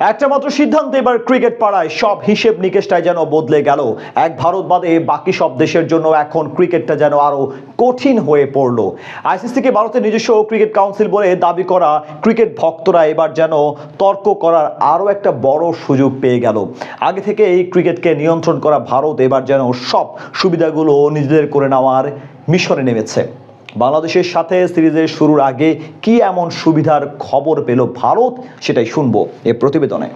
একটা মাত্র সিদ্ধান্তে এবার ক্রিকেট পাড়ায় সব হিসেব নিকেশটাই যেন বদলে গেল। এক ভারত বাদে বাকি সব দেশের জন্য এখন ক্রিকেটটা যেন আরো কঠিন হয়ে পড়লো। আইসিসিকে ভারতের নিজস্ব ক্রিকেট কাউন্সিল বলে দাবি করা ক্রিকেট ভক্তরা এবার যেন তর্ক করার আরো একটা বড় সুযোগ পেয়ে গেল। আগে থেকে এই ক্রিকেটকে নিয়ন্ত্রণ করা ভারত এবার যেন সব সুবিধাগুলো নিজেদের করে নেওয়ার মিশনে নেমেছে। বাংলাদেশের সাথে সিরিজের শুরুর আগে কি এমন সুবিধার খবর পেল ভারত, সেটাই শুনবো এ প্রতিবেদনে।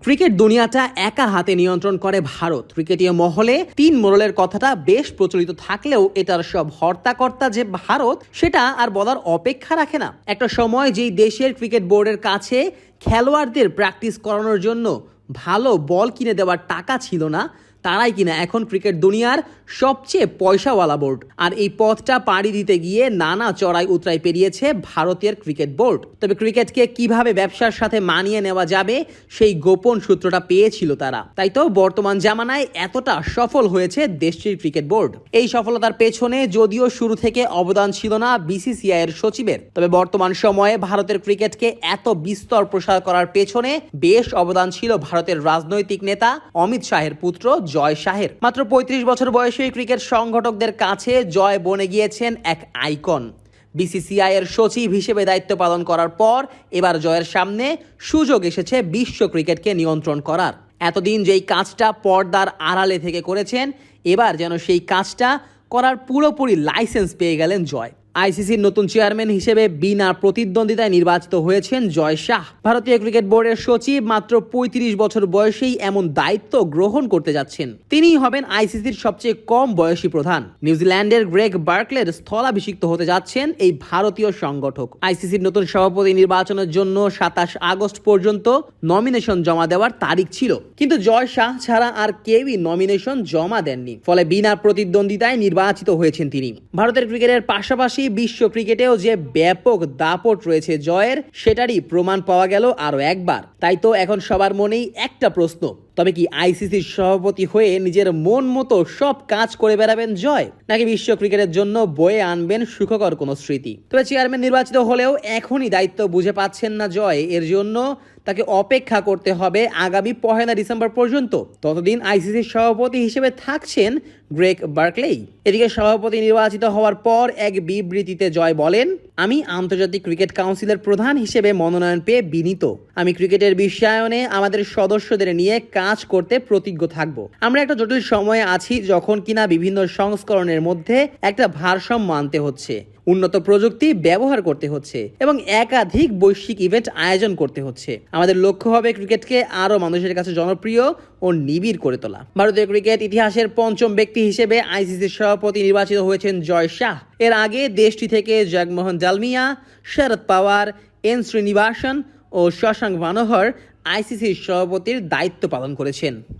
ক্রিকেট দুনিয়াটা একা হাতে নিয়ন্ত্রণ করে ভারত। ক্রিকেটীয় মহলে তিন মোড়লের কথাটা বেশ প্রচলিত থাকলেও এটার সব হর্তাকর্তা যে ভারত সেটা আর বলার অপেক্ষা রাখে না। একটা সময় যেই দেশের ক্রিকেট বোর্ডের কাছে খেলোয়াড়দের প্র্যাকটিস করানোর জন্য ভালো বল কিনে দেওয়ার টাকা ছিল না, তারাই কিনা এখন ক্রিকেট দুনিয়ার সবচেয়ে পয়সাওয়ালা বোর্ড। আর এই পথটা পাড়ি দিতে গিয়ে নানা চড়াই উতরাই পেরিয়েছে ভারতের ক্রিকেট বোর্ড। তবে ক্রিকেটকে কিভাবে ব্যবসার সাথে মানিয়ে নেওয়া যাবে সেই গোপন সূত্রটা পেয়েছিল তারা। তাই তো বর্তমান জামানায় এতটা সফল হয়েছে দেশটির ক্রিকেট বোর্ড। এই সফলতার পেছনে যদিও শুরু থেকে অবদান ছিল না বিসিসিআই এর সচিবের, তবে বর্তমান সময়ে ভারতের ক্রিকেটকে এত বিস্তর প্রসার করার পেছনে বেশ অবদান ছিল ভারতের রাজনৈতিক নেতা অমিত শাহের পুত্র জয় শাহের। মাত্র ৩৫ বছর বয়সী ক্রিকেট সংগঠকদের কাছে জয় বনে গিয়েছেন এক আইকন। বিসিসিআই এর সচিব হিসেবে দায়িত্ব পালন করার পর এবার জয়ের সামনে সুযোগ এসেছে বিশ্ব ক্রিকেটকে নিয়ন্ত্রণ করার। এতদিন যেই কাজটা পর্দার আড়ালে থেকে করেছেন, এবার যেন সেই কাজটা করার পুরোপুরি লাইসেন্স পেয়ে গেলেন জয়। আইসিসির নতুন চেয়ারম্যান হিসেবে বিনা প্রতিদ্বন্দ্বিতায় নির্বাচিত হয়েছেন জয় শাহ। ভারতীয় ক্রিকেট বোর্ডের সচিব মাত্র ৩৫ বছর বয়সেই এমন দায়িত্ব গ্রহণ করতে যাচ্ছেন। তিনিই হবেন আইসিসির সবচেয়ে কম বয়সী প্রধান। নিউজিল্যান্ডের গ্রেগ বার্কলের স্থলাভিষিক্ত হতে যাচ্ছেন এই ভারতীয় সংগঠক। আইসিসির নতুন সভাপতি নির্বাচনের জন্য ২৭ আগস্ট পর্যন্ত নমিনেশন জমা দেওয়ার তারিখ ছিল, কিন্তু জয় শাহ ছাড়া আর কেউই নমিনেশন জমা দেননি। ফলে বিনা প্রতিদ্বন্দ্বিতায় নির্বাচিত হয়েছেন তিনি। ভারতের ক্রিকেটের পাশাপাশি বিশ্ব ক্রিকেটেও যে ব্যাপক দাপট রয়েছে জয়ের, সেটারই প্রমাণ পাওয়া গেল আরো একবার। তাই তো এখন সবার মনেই একটা প্রশ্ন, তবে কি আইসিসির সভাপতি হয়ে নিজের মন মতো সব কাজ করে বেড়াবেন জয়, নাকি বিশ্ব ক্রিকেটের জন্য বয়ে আনবেন সুখকর কোনো স্মৃতি? তবে চেয়ারম্যান নির্বাচিত হলেও এখনই দায়িত্ব বুঝে পাচ্ছেন না জয়। এর জন্য তাকে অপেক্ষা করতে হবে আগামী ১ ডিসেম্বর পর্যন্ত। ততদিন আইসিসির সভাপতি হিসেবে থাকছেন গ্রেগ বার্কলেই। এদিকে সভাপতি নির্বাচিত হওয়ার পর এক বিবৃতিতে জয় বলেন, আমি আন্তর্জাতিক ক্রিকেট কাউন্সিলের প্রধান হিসেবে মনোনয়ন পেয়ে বিনীত। আমি ক্রিকেটের বিশ্বায়নে আমাদের সদস্যদের নিয়ে কাজ করতে প্রতিজ্ঞ থাকব। আমরা একটা জটিল সময়ে আছি যখন কিনা বিভিন্ন সংস্করণের মধ্যে একটা ভারসাম্য আনতে হচ্ছে, উন্নত প্রযুক্তি ব্যবহার করতে হচ্ছে এবং একাধিক বৈশ্বিক ইভেন্ট আয়োজন করতে হচ্ছে। আমাদের লক্ষ্য হবে ক্রিকেটকে আরো মানুষের কাছে জনপ্রিয় ও নিবিড় করে তোলা। ভারতীয় ক্রিকেট ইতিহাসের পঞ্চম ব্যক্তি হিসেবে আইসিসির সভাপতি নির্বাচিত হয়েছেন জয় শাহ। এর আগে দেশটি থেকে জগমোহন ডালমিয়া, শরদ পাওয়ার, এন শ্রীনিবাসন ও শশাঙ্ক মানোহর আইসিসির সভাপতির দায়িত্ব পালন করেছেন।